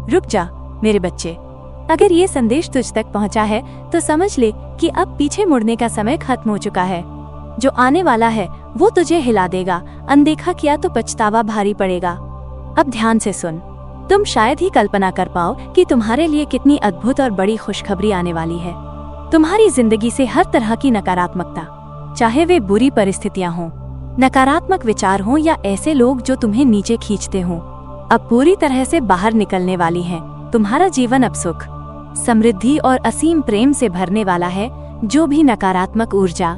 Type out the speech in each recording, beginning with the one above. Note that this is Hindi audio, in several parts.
रुक जा मेरे बच्चे, अगर ये संदेश तुझ तक पहुंचा है तो समझ ले कि अब पीछे मुड़ने का समय खत्म हो चुका है। जो आने वाला है वो तुझे हिला देगा, अनदेखा किया तो पछतावा भारी पड़ेगा। अब ध्यान से सुन, तुम शायद ही कल्पना कर पाओ कि तुम्हारे लिए कितनी अद्भुत और बड़ी खुशखबरी आने वाली है। तुम्हारी जिंदगी से हर तरह की नकारात्मकता, चाहे वे बुरी परिस्थितियां हों, नकारात्मक विचार हों या ऐसे लोग जो तुम्हें नीचे खींचते हों, अब पूरी तरह से बाहर निकलने वाली हैं। तुम्हारा जीवन अब सुख, समृद्धि और असीम प्रेम से भरने वाला है। जो भी नकारात्मक ऊर्जा,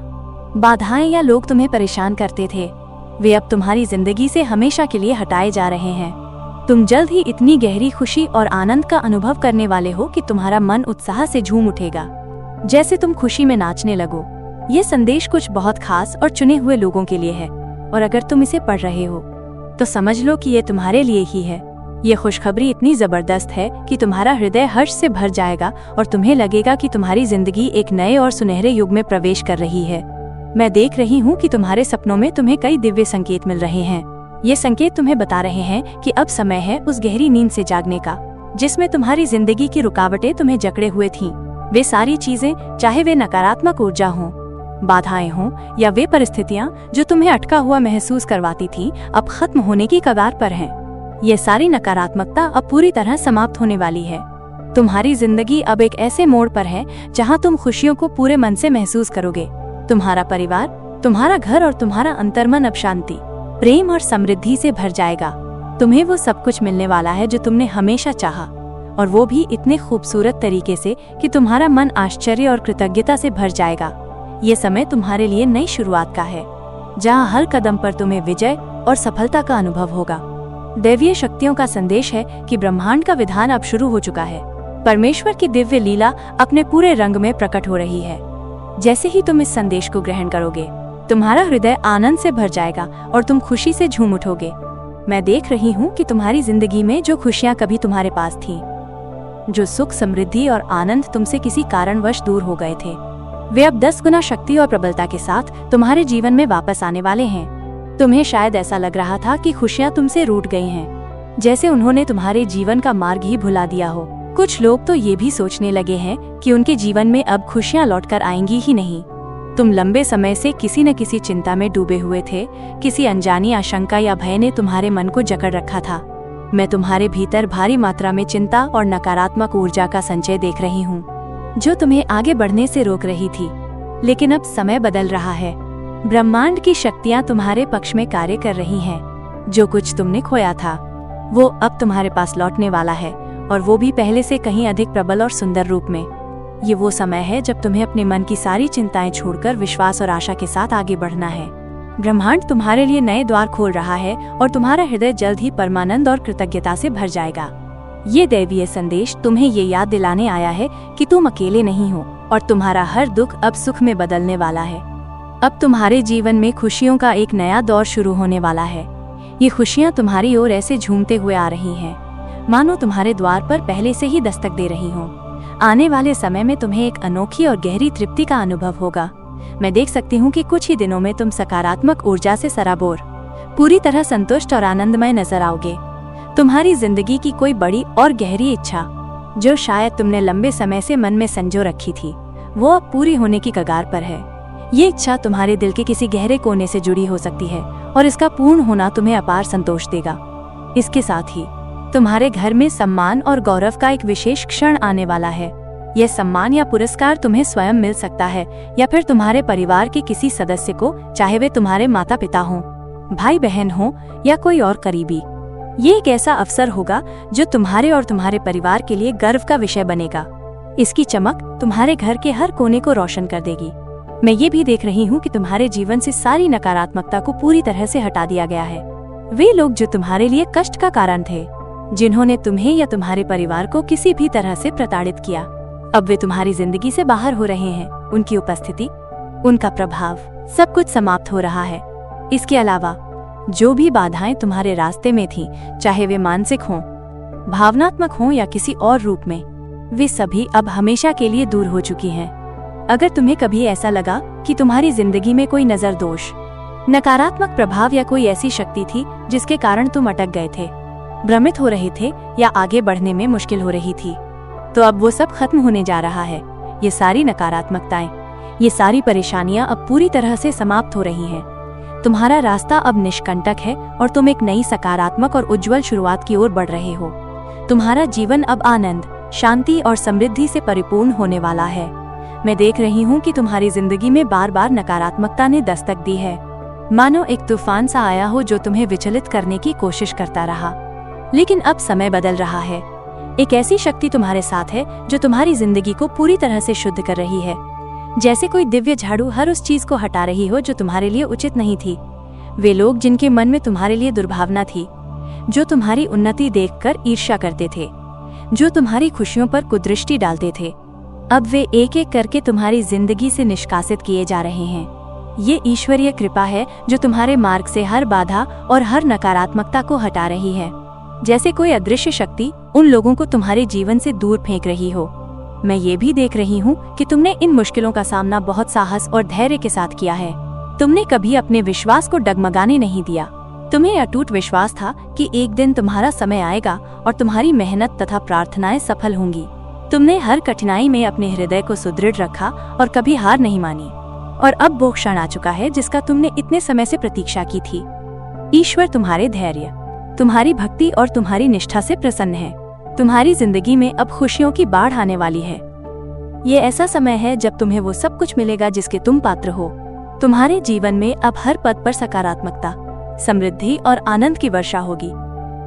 बाधाएं या लोग तुम्हें परेशान करते थे, वे अब तुम्हारी जिंदगी से हमेशा के लिए हटाए जा रहे हैं। तुम जल्द ही इतनी गहरी खुशी और आनंद का अनुभव करने वाले हो कि तुम्हारा मन उत्साह से झूम उठेगा, जैसे तुम खुशी में नाचने लगो। ये संदेश कुछ बहुत खास और चुने हुए लोगों के लिए है, और अगर तुम इसे पढ़ रहे हो तो समझ लो कि ये तुम्हारे लिए ही है। ये खुशखबरी इतनी जबरदस्त है कि तुम्हारा हृदय हर्ष से भर जाएगा और तुम्हें लगेगा कि तुम्हारी जिंदगी एक नए और सुनहरे युग में प्रवेश कर रही है। मैं देख रही हूँ कि तुम्हारे सपनों में तुम्हें कई दिव्य संकेत मिल रहे हैं। ये संकेत तुम्हें बता रहे हैं कि अब समय है उस गहरी नींद से जागने का, जिसमें तुम्हारी जिंदगी की रुकावटें तुम्हें जकड़े हुए थीं। वे सारी चीजें, चाहे वे नकारात्मक ऊर्जा हों, बाधाएं हों या वे परिस्थितियां जो तुम्हें अटका हुआ महसूस करवाती थी, अब खत्म होने की कगार पर हैं। ये सारी नकारात्मकता अब पूरी तरह समाप्त होने वाली है। तुम्हारी जिंदगी अब एक ऐसे मोड़ पर है जहां तुम खुशियों को पूरे मन से महसूस करोगे। तुम्हारा परिवार, तुम्हारा घर और तुम्हारा अंतर्मन अब शांति, प्रेम और समृद्धि से भर जाएगा। तुम्हें वो सब कुछ मिलने वाला है जो तुमने हमेशा चाहा, और वो भी इतने खूबसूरत तरीके से कि तुम्हारा मन आश्चर्य और कृतज्ञता से भर जाएगा। ये समय तुम्हारे लिए नई शुरुआत का है, जहां हर कदम पर तुम्हें विजय और सफलता का अनुभव होगा। दैवीय शक्तियों का संदेश है कि ब्रह्मांड का विधान अब शुरू हो चुका है। परमेश्वर की दिव्य लीला अपने पूरे रंग में प्रकट हो रही है। जैसे ही तुम इस संदेश को ग्रहण करोगे, तुम्हारा हृदय आनंद से भर जाएगा और तुम खुशी से झूम उठोगे। मैं देख रही हूँ कि तुम्हारी जिंदगी में जो खुशियाँ कभी तुम्हारे पास थीं, जो सुख, समृद्धि और आनंद तुमसे किसी कारणवश दूर हो गए थे, वे अब 10 गुना शक्ति और प्रबलता के साथ तुम्हारे जीवन में वापस आने वाले हैं। तुम्हें शायद ऐसा लग रहा था कि खुशियाँ तुमसे रूठ गई हैं, जैसे उन्होंने तुम्हारे जीवन का मार्ग ही भुला दिया हो। कुछ लोग तो ये भी सोचने लगे हैं कि उनके जीवन में अब खुशियाँ लौटकर आएंगी ही नहीं। तुम लंबे समय से किसी न किसी चिंता में डूबे हुए थे। किसी अनजानी आशंका या भय ने तुम्हारे मन को जकड़ रखा था। मैं तुम्हारे भीतर भारी मात्रा में चिंता और नकारात्मक ऊर्जा का संचय देख रही हूँ, जो तुम्हें आगे बढ़ने से रोक रही थी। लेकिन अब समय बदल रहा है। ब्रह्मांड की शक्तियाँ तुम्हारे पक्ष में कार्य कर रही हैं। जो कुछ तुमने खोया था, वो अब तुम्हारे पास लौटने वाला है, और वो भी पहले से कहीं अधिक प्रबल और सुंदर रूप में। ये वो समय है जब तुम्हें अपने मन की सारी चिंताएं छोड़कर विश्वास और आशा के साथ आगे बढ़ना है। ब्रह्मांड तुम्हारे लिए नए द्वार खोल रहा है, और तुम्हारा हृदय जल्द ही परमानंद और कृतज्ञता से भर जाएगा। ये दैवीय संदेश तुम्हें ये याद दिलाने आया है कि तुम अकेले नहीं हो, और तुम्हारा हर दुख अब सुख में बदलने वाला है। अब तुम्हारे जीवन में खुशियों का एक नया दौर शुरू होने वाला है। ये खुशियाँ तुम्हारी ओर ऐसे झूमते हुए आ रही हैं, मानो तुम्हारे द्वार पर पहले से ही दस्तक दे रही हों। आने वाले समय में तुम्हें एक अनोखी और गहरी तृप्ति का अनुभव होगा। मैं देख सकती हूँ कि कुछ ही दिनों में तुम सकारात्मक ऊर्जा से सराबोर, पूरी तरह संतुष्ट और आनंदमय नजर आओगे। तुम्हारी जिंदगी की कोई बड़ी और गहरी इच्छा, जो शायद तुमने लंबे समय से मन में संजो रखी थी, वो अब पूरी होने की कगार पर है। ये इच्छा तुम्हारे दिल के किसी गहरे कोने से जुड़ी हो सकती है, और इसका पूर्ण होना तुम्हें अपार संतोष देगा। इसके साथ ही तुम्हारे घर में सम्मान और गौरव का एक विशेष क्षण आने वाला है। यह सम्मान या पुरस्कार तुम्हें स्वयं मिल सकता है, या फिर तुम्हारे परिवार के किसी सदस्य को, चाहे वे तुम्हारे माता पिता हों, भाई बहन हों या कोई और करीबी। ये एक ऐसा अवसर होगा जो तुम्हारे और तुम्हारे परिवार के लिए गर्व का विषय बनेगा। इसकी चमक तुम्हारे घर के हर कोने को रोशन कर देगी। मैं ये भी देख रही हूँ कि तुम्हारे जीवन से सारी नकारात्मकता को पूरी तरह से हटा दिया गया है। वे लोग जो तुम्हारे लिए कष्ट का कारण थे, जिन्होंने तुम्हें या तुम्हारे परिवार को किसी भी तरह से प्रताड़ित किया, अब वे तुम्हारी जिंदगी से बाहर हो रहे हैं। उनकी उपस्थिति, उनका प्रभाव, सब कुछ समाप्त हो रहा है। इसके अलावा जो भी बाधाएं तुम्हारे रास्ते में थीं, चाहे वे मानसिक हों, भावनात्मक हों या किसी और रूप में, वे सभी अब हमेशा के लिए दूर हो चुकी हैं। अगर तुम्हें कभी ऐसा लगा कि तुम्हारी जिंदगी में कोई नजर दोष, नकारात्मक प्रभाव या कोई ऐसी शक्ति थी जिसके कारण तुम अटक गए थे, भ्रमित हो रहे थे या आगे बढ़ने में मुश्किल हो रही थी, तो अब वो सब खत्म होने जा रहा है। ये सारी नकारात्मकताएं, ये सारी परेशानियां अब पूरी तरह से समाप्त हो रही हैं। तुम्हारा रास्ता अब निष्कंटक है और तुम एक नई सकारात्मक और उज्जवल शुरुआत की ओर बढ़ रहे हो। तुम्हारा जीवन अब आनंद, शांति और समृद्धि से परिपूर्ण होने वाला है। मैं देख रही हूँ कि तुम्हारी जिंदगी में बार बार नकारात्मकता ने दस्तक दी है, मानो एक तूफान सा आया हो जो तुम्हें विचलित करने की कोशिश करता रहा। लेकिन अब समय बदल रहा है। एक ऐसी शक्ति तुम्हारे साथ है जो तुम्हारी जिंदगी को पूरी तरह से शुद्ध कर रही है, जैसे कोई दिव्य झाड़ू हर उस चीज को हटा रही हो जो तुम्हारे लिए उचित नहीं थी। वे लोग जिनके मन में तुम्हारे लिए दुर्भावना थी, जो तुम्हारी उन्नति देखकर ईर्ष्या करते थे, जो तुम्हारी खुशियों पर कुदृष्टि डालते थे, अब वे एक एक करके तुम्हारी जिंदगी से निष्कासित किए जा रहे हैं। ये ईश्वरीय कृपा है जो तुम्हारे मार्ग से हर बाधा और हर नकारात्मकता को हटा रही है, जैसे कोई अदृश्य शक्ति उन लोगों को तुम्हारे जीवन से दूर फेंक रही हो। मैं ये भी देख रही हूँ कि तुमने इन मुश्किलों का सामना बहुत साहस और धैर्य के साथ किया है। तुमने कभी अपने विश्वास को डगमगाने नहीं दिया। तुम्हें अटूट विश्वास था कि एक दिन तुम्हारा समय आएगा और तुम्हारी मेहनत तथा प्रार्थनाएं सफल होंगी। तुमने हर कठिनाई में अपने हृदय को सुदृढ़ रखा और कभी हार नहीं मानी। और अब वो क्षण आ चुका है जिसका तुमने इतने समय से प्रतीक्षा की थी। ईश्वर तुम्हारे धैर्य, तुम्हारी भक्ति और तुम्हारी निष्ठा से प्रसन्न है। तुम्हारी जिंदगी में अब खुशियों की बाढ़ आने वाली है। ये ऐसा समय है जब तुम्हें वो सब कुछ मिलेगा जिसके तुम पात्र हो। तुम्हारे जीवन में अब हर पद पर सकारात्मकता, समृद्धि और आनंद की वर्षा होगी।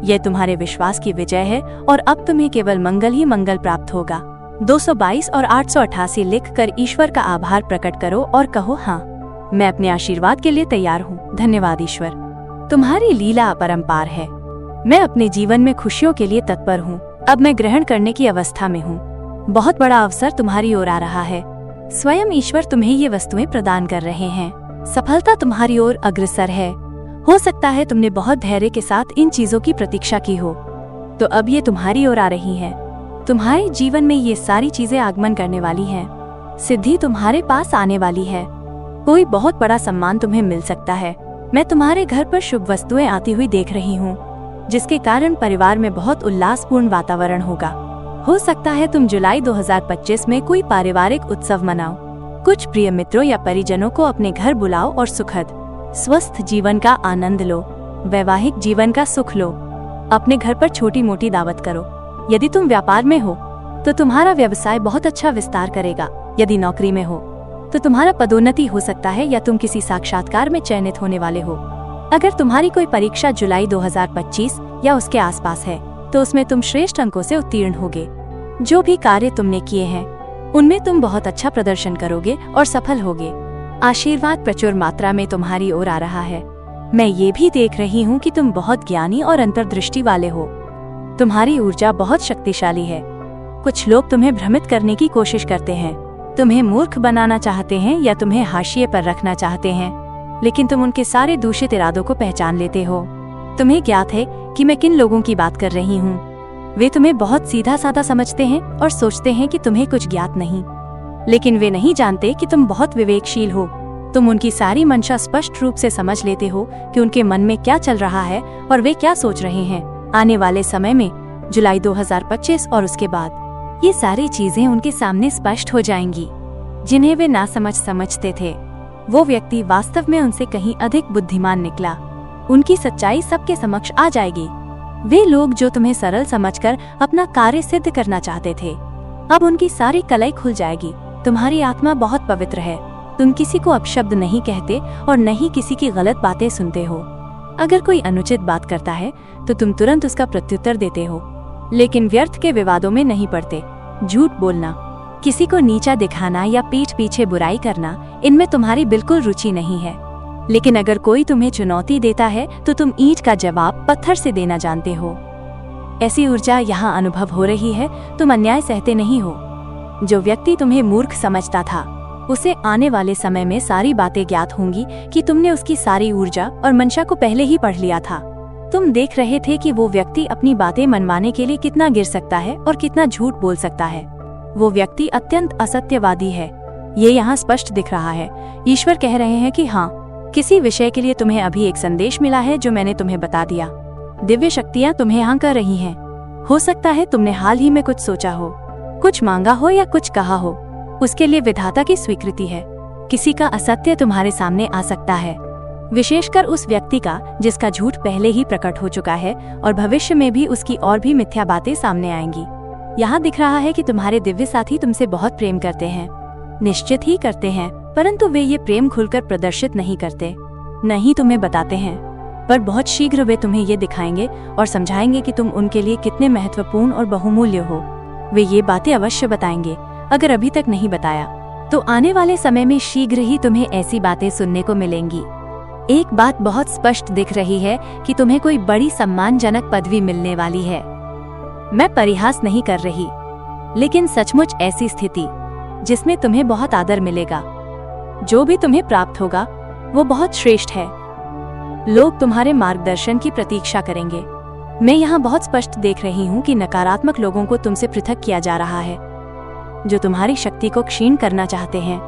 यह तुम्हारे विश्वास की विजय है और अब तुम्हें केवल मंगल ही मंगल प्राप्त होगा। 222 और 888 लिखकर ईश्वर का आभार प्रकट करो और कहो, हाँ, मैं अपने आशीर्वाद के लिए तैयार हूँ। धन्यवाद ईश्वर, तुम्हारी लीला अपरंपार है। मैं अपने जीवन में खुशियों के लिए तत्पर हूँ। अब मैं ग्रहण करने की अवस्था में हूँ। बहुत बड़ा अवसर तुम्हारी ओर आ रहा है। स्वयं ईश्वर तुम्हें ये वस्तुएं प्रदान कर रहे हैं। सफलता तुम्हारी ओर अग्रसर है। हो सकता है तुमने बहुत धैर्य के साथ इन चीजों की प्रतीक्षा की हो, तो अब ये तुम्हारी ओर आ रही हैं। तुम्हारे जीवन में ये सारी चीजें आगमन करने वाली हैं। सिद्धि तुम्हारे पास आने वाली है। कोई बहुत बड़ा सम्मान तुम्हें मिल सकता है। मैं तुम्हारे घर पर शुभ वस्तुएं आती हुई देख रही हूँ, जिसके कारण परिवार में बहुत उल्लासपूर्ण वातावरण होगा। हो सकता है तुम जुलाई 2025 में कोई पारिवारिक उत्सव मनाओ। कुछ प्रिय मित्रों या परिजनों को अपने घर बुलाओ और सुखद स्वस्थ जीवन का आनंद लो। वैवाहिक जीवन का सुख लो। अपने घर पर छोटी मोटी दावत करो। यदि तुम व्यापार में हो तो तुम्हारा व्यवसाय बहुत अच्छा विस्तार करेगा। यदि नौकरी में हो तो तुम्हारा पदोन्नति हो सकता है या तुम किसी साक्षात्कार में चयनित होने वाले हो। अगर तुम्हारी कोई परीक्षा जुलाई 2025 या उसके आसपास है तो उसमें तुम श्रेष्ठ अंकों से उत्तीर्ण होगे। जो भी कार्य तुमने किए हैं उनमें तुम बहुत अच्छा प्रदर्शन करोगे और सफल होगे। आशीर्वाद प्रचुर मात्रा में तुम्हारी ओर आ रहा है। मैं ये भी देख रही हूँ कि तुम बहुत ज्ञानी और अंतर्दृष्टि वाले हो। तुम्हारी ऊर्जा बहुत शक्तिशाली है। कुछ लोग तुम्हें भ्रमित करने की कोशिश करते हैं, तुम्हें मूर्ख बनाना चाहते हैं या तुम्हें हाशिए पर रखना चाहते हैं, लेकिन तुम उनके सारे दूषित इरादों को पहचान लेते हो। तुम्हें ज्ञात है कि मैं किन लोगों की बात कर रही हूँ। वे तुम्हें बहुत सीधा साधा समझते हैं और सोचते हैं कि तुम्हें कुछ ज्ञात नहीं, लेकिन वे नहीं जानते कि तुम बहुत विवेकशील हो। तुम उनकी सारी मंशा स्पष्ट रूप से समझ लेते हो कि उनके मन में क्या चल रहा है और वे क्या सोच रहे हैं। आने वाले समय में जुलाई 2025 और उसके बाद ये सारी चीजें उनके सामने स्पष्ट हो जाएंगी, जिन्हें वे ना समझते थे। वो व्यक्ति वास्तव में उनसे कहीं अधिक बुद्धिमान निकला। उनकी सच्चाई सबके समक्ष आ जाएगी। वे लोग जो तुम्हें सरल समझकर अपना कार्य सिद्ध करना चाहते थे, अब उनकी सारी कलाई खुल जाएगी। तुम्हारी आत्मा बहुत पवित्र है। तुम किसी को अपशब्द नहीं कहते और न ही किसी की गलत बातें सुनते हो। अगर कोई अनुचित बात करता है तो तुम तुरंत उसका प्रत्युत्तर देते हो, लेकिन व्यर्थ के विवादों में नहीं पड़ते। झूठ बोलना, किसी को नीचा दिखाना या पीठ पीछे बुराई करना, इनमें तुम्हारी बिल्कुल रुचि नहीं है। लेकिन अगर कोई तुम्हें चुनौती देता है तो तुम ईंट का जवाब पत्थर से देना जानते हो। ऐसी ऊर्जा यहाँ अनुभव हो रही है। तुम अन्याय सहते नहीं हो। जो व्यक्ति तुम्हें मूर्ख समझता था, उसे आने वाले समय में सारी बातें ज्ञात होंगी कि तुमने उसकी सारी ऊर्जा और मंशा को पहले ही पढ़ लिया था। तुम देख रहे थे कि वो व्यक्ति अपनी बातें मनवाने के लिए कितना गिर सकता है और कितना झूठ बोल सकता है। वो व्यक्ति अत्यंत असत्यवादी है। ये यहाँ स्पष्ट दिख रहा है। ईश्वर कह रहे हैं कि हाँ, किसी विषय के लिए तुम्हें अभी एक संदेश मिला है जो मैंने तुम्हें बता दिया। दिव्य शक्तियाँ तुम्हें यहाँ कर रही हैं। हो सकता है तुमने हाल ही में कुछ सोचा हो, कुछ मांगा हो या कुछ कहा हो, उसके लिए विधाता की स्वीकृति है। किसी का असत्य तुम्हारे सामने आ सकता है, विशेषकर उस व्यक्ति का जिसका झूठ पहले ही प्रकट हो चुका है और भविष्य में भी उसकी और भी मिथ्या बातें सामने आएंगी। यहाँ दिख रहा है कि तुम्हारे दिव्य साथी तुमसे बहुत प्रेम करते हैं, निश्चित ही करते हैं, परंतु वे ये प्रेम खुलकर प्रदर्शित नहीं करते, नहीं तुम्हें बताते हैं, पर बहुत शीघ्र वे तुम्हें ये दिखाएंगे और समझाएंगे कि तुम उनके लिए कितने महत्वपूर्ण और बहुमूल्य हो। वे ये बातें अवश्य बताएंगे, अगर अभी तक नहीं बताया तो आने वाले समय में शीघ्र ही तुम्हें ऐसी बातें सुनने को मिलेंगी। एक बात बहुत स्पष्ट दिख रही है कि तुम्हें कोई बड़ी सम्मानजनक पदवी मिलने वाली है। मैं परिहास नहीं कर रही, लेकिन सचमुच ऐसी स्थिति जिसमें तुम्हें बहुत आदर मिलेगा। जो भी तुम्हें प्राप्त होगा वो बहुत श्रेष्ठ है। लोग तुम्हारे मार्गदर्शन की प्रतीक्षा करेंगे। मैं यहाँ बहुत स्पष्ट देख रही हूँ कि नकारात्मक लोगों को तुमसे पृथक किया जा रहा है, जो तुम्हारी शक्ति को क्षीण करना चाहते हैं।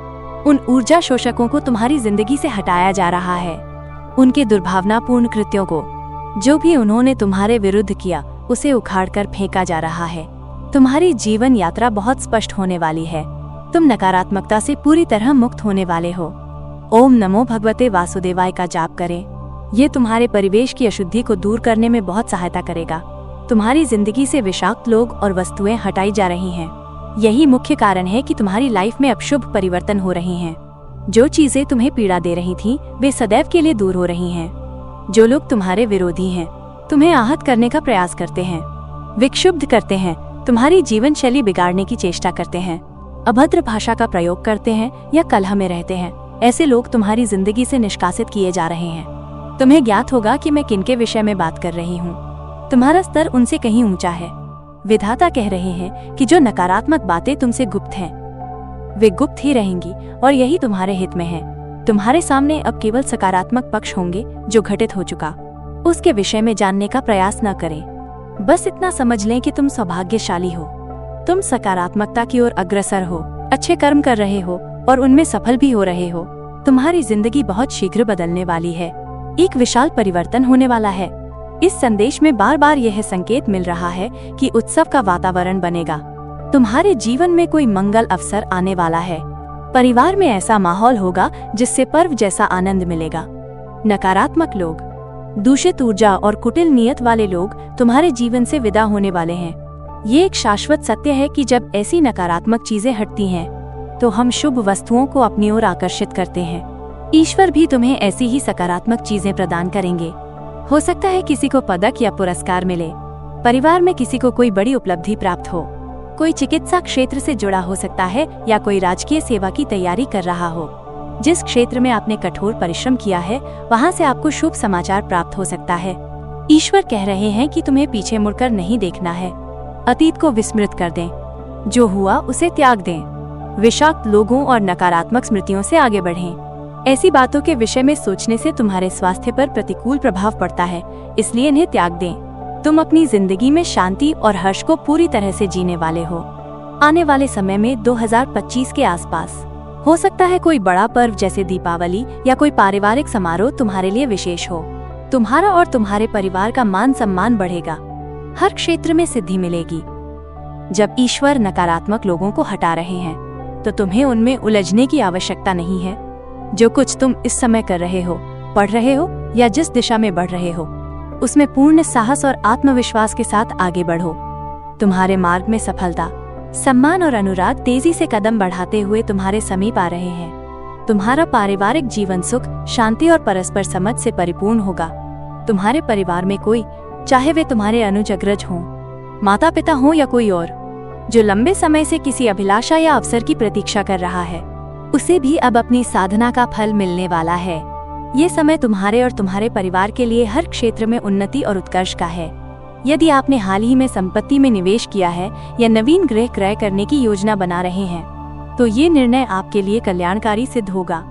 उन ऊर्जा शोषकों को तुम्हारी जिंदगी से हटाया जा रहा है। उनके दुर्भावनापूर्ण कृत्यों को, जो भी उन्होंने तुम्हारे विरुद्ध किया, उसे उखाड़कर फेंका जा रहा है। तुम्हारी जीवन यात्रा बहुत स्पष्ट होने वाली है। तुम नकारात्मकता से पूरी तरह मुक्त होने वाले हो। ओम नमो भगवते वासुदेवाय का जाप करें। ये तुम्हारे परिवेश की अशुद्धि को दूर करने में बहुत सहायता करेगा। तुम्हारी जिंदगी से विषाक्त लोग और वस्तुएं हटाई जा रही हैं। यही मुख्य कारण है कि तुम्हारी लाइफ में अब शुभ परिवर्तन हो रहे हैं। जो चीजें तुम्हें पीड़ा दे रही थीं, वे सदैव के लिए दूर हो रही हैं। जो लोग तुम्हारे विरोधी हैं, तुम्हें आहत करने का प्रयास करते हैं, विक्षुब्ध करते हैं, तुम्हारी जीवन शैली बिगाड़ने की चेष्टा करते हैं, अभद्र भाषा का प्रयोग करते हैं या कलह में रहते हैं, ऐसे लोग तुम्हारी जिंदगी से निष्कासित किए जा रहे हैं। तुम्हें ज्ञात होगा कि मैं किनके विषय में बात कर रही हूँ। तुम्हारा स्तर उनसे कहीं ऊंचा है। विधाता कह रहे हैं कि जो नकारात्मक बातें तुमसे गुप्त हैं, वे गुप्त ही रहेंगी और यही तुम्हारे हित में है। तुम्हारे सामने अब केवल सकारात्मक पक्ष होंगे। जो घटित हो चुका उसके विषय में जानने का प्रयास न करें। बस इतना समझ लें कि तुम सौभाग्यशाली हो। तुम सकारात्मकता की ओर अग्रसर हो, अच्छे कर्म कर रहे हो और उनमें सफल भी हो रहे हो। तुम्हारी जिंदगी बहुत शीघ्र बदलने वाली है। एक विशाल परिवर्तन होने वाला है। इस संदेश में बार बार यह संकेत मिल रहा है कि उत्सव का वातावरण बनेगा। तुम्हारे जीवन में कोई मंगल अवसर आने वाला है। परिवार में ऐसा माहौल होगा जिससे पर्व जैसा आनंद मिलेगा। नकारात्मक लोग, दूषित ऊर्जा और कुटिल नियत वाले लोग तुम्हारे जीवन से विदा होने वाले हैं। ये एक शाश्वत सत्य है कि जब ऐसी नकारात्मक चीजें हटती हैं, तो हम शुभ वस्तुओं को अपनी ओर आकर्षित करते हैं। ईश्वर भी तुम्हें ऐसी ही सकारात्मक चीजें प्रदान करेंगे। हो सकता है किसी को पदक या पुरस्कार मिले, परिवार में किसी को कोई बड़ी उपलब्धि प्राप्त हो, कोई चिकित्सा क्षेत्र से जुड़ा हो सकता है या कोई राजकीय सेवा की तैयारी कर रहा हो। जिस क्षेत्र में आपने कठोर परिश्रम किया है, वहां से आपको शुभ समाचार प्राप्त हो सकता है। ईश्वर कह रहे हैं कि तुम्हें पीछे मुड़कर नहीं देखना है। अतीत को विस्मृत कर दें, जो हुआ उसे त्याग दें। विषाक्त लोगों और नकारात्मक स्मृतियों से आगे बढ़ें। ऐसी बातों के विषय में सोचने से तुम्हारे स्वास्थ्य पर प्रतिकूल प्रभाव पड़ता है, इसलिए इन्हें त्याग दें। तुम अपनी जिंदगी में शांति और हर्ष को पूरी तरह से जीने वाले हो। आने वाले समय में 2025 के आसपास हो सकता है कोई बड़ा पर्व जैसे दीपावली या कोई पारिवारिक समारोह तुम्हारे लिए विशेष हो। तुम्हारा और तुम्हारे परिवार का मान सम्मान बढ़ेगा। हर क्षेत्र में सिद्धि मिलेगी। जब ईश्वर नकारात्मक लोगों को हटा रहे हैं, तो तुम्हें उनमें उलझने की आवश्यकता नहीं है। जो कुछ तुम इस समय कर रहे हो, पढ़ रहे हो या जिस दिशा में बढ़ रहे हो, उसमें पूर्ण साहस और आत्मविश्वास के साथ आगे बढ़ो। तुम्हारे मार्ग में सफलता, सम्मान और अनुराग तेजी से कदम बढ़ाते हुए तुम्हारे समीप आ रहे हैं। तुम्हारा पारिवारिक जीवन सुख, शांति और परस्पर समझ से परिपूर्ण होगा। तुम्हारे परिवार में कोई, चाहे वे तुम्हारे अनुज अग्रज हों, माता पिता हों या कोई और, जो लंबे समय से किसी अभिलाषा या अवसर की प्रतीक्षा कर रहा है, उसे भी अब अपनी साधना का फल मिलने वाला है। ये समय तुम्हारे और तुम्हारे परिवार के लिए हर क्षेत्र में उन्नति और उत्कर्ष का है। यदि आपने हाल ही में संपत्ति में निवेश किया है या नवीन गृह क्रय करने की योजना बना रहे हैं, तो ये निर्णय आपके लिए कल्याणकारी सिद्ध होगा।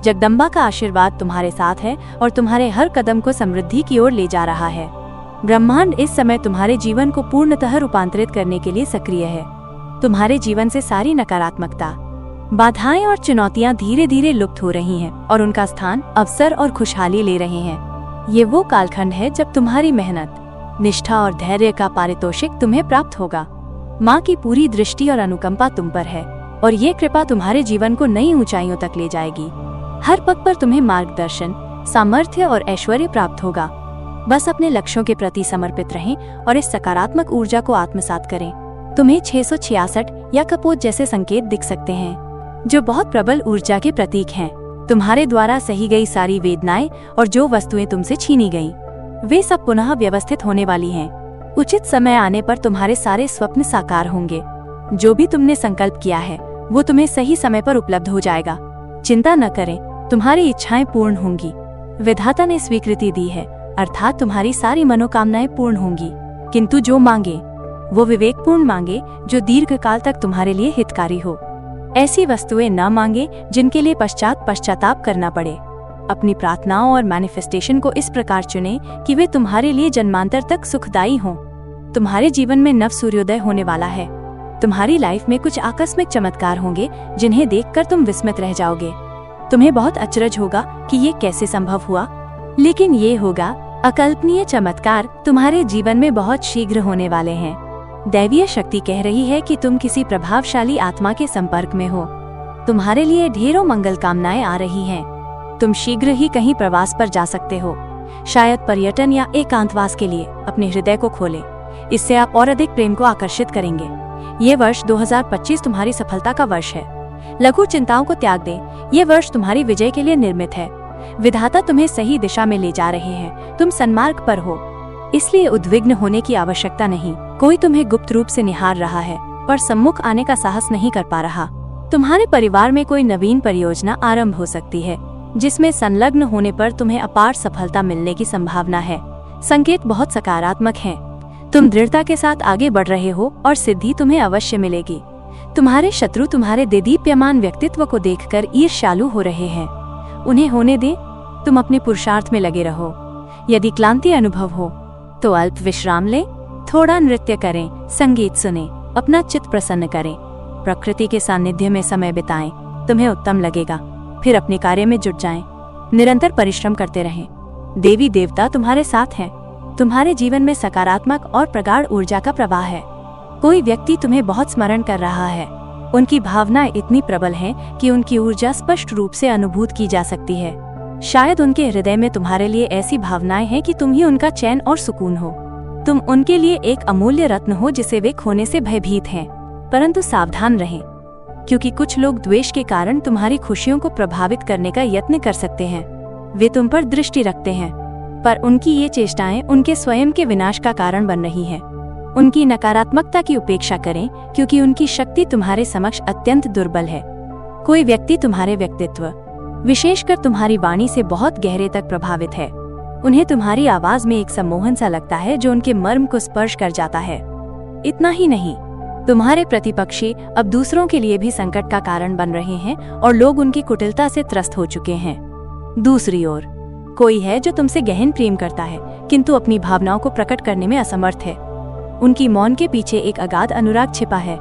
जगदम्बा का आशीर्वाद तुम्हारे साथ है और तुम्हारे हर कदम को समृद्धि की ओर ले जा रहा है। ब्रह्मांड इस समय तुम्हारे जीवन को पूर्णतः रूपांतरित करने के लिए सक्रिय है। तुम्हारे जीवन से सारी नकारात्मकता, बाधाएं और चुनौतियां धीरे धीरे लुप्त हो रही हैं और उनका स्थान अवसर और खुशहाली ले रहे हैं। ये वो कालखंड है जब तुम्हारी मेहनत, निष्ठा और धैर्य का पारितोषिक तुम्हें प्राप्त होगा। माँ की पूरी दृष्टि और अनुकंपा तुम पर है और ये कृपा तुम्हारे जीवन को नई ऊंचाइयों तक ले जाएगी। हर पग पर तुम्हें मार्गदर्शन, सामर्थ्य और ऐश्वर्य प्राप्त होगा। बस अपने लक्ष्यों के प्रति समर्पित रहें और इस सकारात्मक ऊर्जा को आत्मसात करें। तुम्हें 666 या कपोत जैसे संकेत दिख सकते हैं, जो बहुत प्रबल ऊर्जा के प्रतीक हैं। तुम्हारे द्वारा सही गई सारी वेदनाएं और जो वस्तुएं तुमसे छीनी गईं, वे सब पुनः व्यवस्थित होने वाली हैं। उचित समय आने पर तुम्हारे सारे स्वप्न साकार होंगे। जो भी तुमने संकल्प किया है वो तुम्हें सही समय पर उपलब्ध हो जाएगा। चिंता न करें, तुम्हारी इच्छाएं पूर्ण होंगी। विधाता ने स्वीकृति दी है, अर्थात तुम्हारी सारी मनोकामनाएं पूर्ण होंगी। किंतु जो मांगे वो विवेकपूर्ण मांगे, जो दीर्घ काल तक तुम्हारे लिए हितकारी हो। ऐसी वस्तुएं न मांगे जिनके लिए पश्चाताप करना पड़े। अपनी प्रार्थनाओं और मैनिफेस्टेशन को इस प्रकार चुनें कि वे तुम्हारे लिए जन्मांतर तक सुखदायी हों। तुम्हारे जीवन में नव सूर्योदय होने वाला है। तुम्हारी लाइफ में कुछ आकस्मिक चमत्कार होंगे जिन्हें देखकर तुम विस्मित रह जाओगे। तुम्हें बहुत अचरज होगा कि ये कैसे संभव हुआ, लेकिन ये होगा। अकल्पनीय चमत्कार तुम्हारे जीवन में बहुत शीघ्र होने वाले हैं। दैवीय शक्ति कह रही है कि तुम किसी प्रभावशाली आत्मा के संपर्क में हो। तुम्हारे लिए ढेरों मंगल कामनाएं आ रही हैं। तुम शीघ्र ही कहीं प्रवास पर जा सकते हो, शायद पर्यटन या एकांतवास के लिए। अपने हृदय को खोलें, इससे आप और अधिक प्रेम को आकर्षित करेंगे। ये वर्ष 2025 तुम्हारी सफलता का वर्ष है। लघु चिंताओं को त्याग दें, ये वर्ष तुम्हारी विजय के लिए निर्मित है। विधाता तुम्हें सही दिशा में ले जा रहे हैं। तुम सन्मार्ग पर हो, इसलिए उद्विग्न होने की आवश्यकता नहीं। कोई तुम्हें गुप्त रूप से निहार रहा है पर सम्मुख आने का साहस नहीं कर पा रहा। तुम्हारे परिवार में कोई नवीन परियोजना आरंभ हो सकती है, जिसमें संलग्न होने पर तुम्हें अपार सफलता मिलने की संभावना है। संकेत बहुत सकारात्मक हैं। तुम दृढ़ता के साथ आगे बढ़ रहे हो और सिद्धि तुम्हें अवश्य मिलेगी। तुम्हारे शत्रु तुम्हारे देदीप्यमान व्यक्तित्व को देखकर ईर्ष्यालु हो रहे हैं। उन्हें होने दें, तुम अपने पुरुषार्थ में लगे रहो। यदि क्लांति अनुभव हो तो अल्प विश्राम लें, थोड़ा नृत्य करें, संगीत सुनें, अपना चित्त प्रसन्न करें, प्रकृति के सानिध्य में समय बिताएं। तुम्हें उत्तम लगेगा। फिर अपने कार्य में जुट जाएं। निरंतर परिश्रम करते रहें। देवी देवता तुम्हारे साथ हैं। तुम्हारे जीवन में सकारात्मक और प्रगाढ़ ऊर्जा का प्रवाह है। कोई व्यक्ति तुम्हें बहुत स्मरण कर रहा है। उनकी भावनाएं इतनी प्रबल हैं कि उनकी ऊर्जा स्पष्ट रूप से अनुभूत की जा सकती है। शायद उनके हृदय में तुम्हारे लिए ऐसी भावनाएं हैं कि तुम ही उनका चैन और सुकून हो। तुम उनके लिए एक अमूल्य रत्न हो जिसे वे खोने से भयभीत हैं। परंतु सावधान रहें, क्योंकि कुछ लोग द्वेष के कारण तुम्हारी खुशियों को प्रभावित करने का यत्न कर सकते हैं। वे तुम पर दृष्टि रखते हैं, पर उनकी ये चेष्टाएं उनके स्वयं के विनाश का कारण बन रही हैं। उनकी नकारात्मकता की उपेक्षा करें, क्योंकि उनकी शक्ति तुम्हारे समक्ष अत्यंत दुर्बल है। कोई व्यक्ति तुम्हारे व्यक्तित्व, विशेषकर तुम्हारी वाणी से बहुत गहरे तक प्रभावित है। उन्हें तुम्हारी आवाज में एक सम्मोहन सा लगता है जो उनके मर्म को स्पर्श कर जाता है। इतना ही नहीं, तुम्हारे प्रतिपक्षी अब दूसरों के लिए भी संकट का कारण बन रहे हैं और लोग उनकी कुटिलता से त्रस्त हो चुके हैं। दूसरी ओर, कोई है जो तुमसे गहन प्रेम करता है, किंतु अपनी भावनाओं को प्रकट करने में असमर्थ है। उनकी मौन के पीछे एक अगाध अनुराग छिपा है।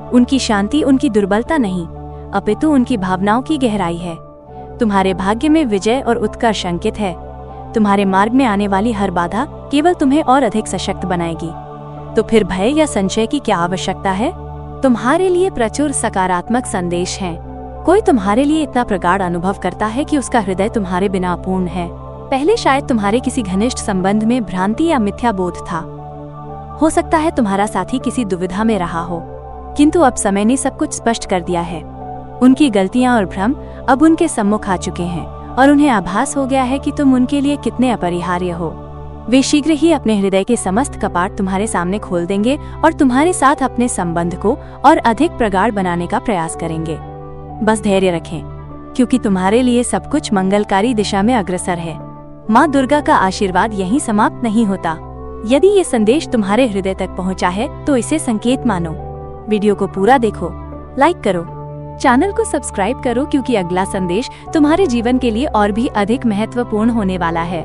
उनकी शांति उनकी दुर्बलता नहीं, अपितु उनकी भावनाओं की गहराई है। तुम्हारे भाग्य में विजय और उत्कर्ष अंकित है। तुम्हारे मार्ग में आने वाली हर बाधा केवल तुम्हें और अधिक सशक्त बनाएगी। तो फिर भय या संशय की क्या आवश्यकता है? तुम्हारे लिए प्रचुर सकारात्मक संदेश हैं। कोई तुम्हारे लिए इतना प्रगाढ़ अनुभव करता है कि उसका हृदय तुम्हारे बिना अपूर्ण है। पहले शायद तुम्हारे किसी घनिष्ठ संबंध में भ्रांति या मिथ्या बोध था। हो सकता है तुम्हारा साथी किसी दुविधा में रहा हो, किंतु अब समय ने सब कुछ स्पष्ट कर दिया है। उनकी गलतियां और भ्रम अब उनके सम्मुख आ चुके हैं और उन्हें आभास हो गया है कि तुम उनके लिए कितने अपरिहार्य हो। वे शीघ्र ही अपने हृदय के समस्त कपाट तुम्हारे सामने खोल देंगे और तुम्हारे साथ अपने संबंध को और अधिक प्रगाढ़ बनाने का प्रयास करेंगे। बस धैर्य रखें, क्योंकि तुम्हारे लिए सब कुछ मंगलकारी दिशा में अग्रसर है। माँ दुर्गा का आशीर्वाद यहीं समाप्त नहीं होता। यदि ये संदेश तुम्हारे हृदय तक पहुँचा है तो इसे संकेत मानो। वीडियो को पूरा देखो, लाइक करो, चैनल को सब्सक्राइब करो, क्योंकि अगला संदेश तुम्हारे जीवन के लिए और भी अधिक महत्वपूर्ण होने वाला है।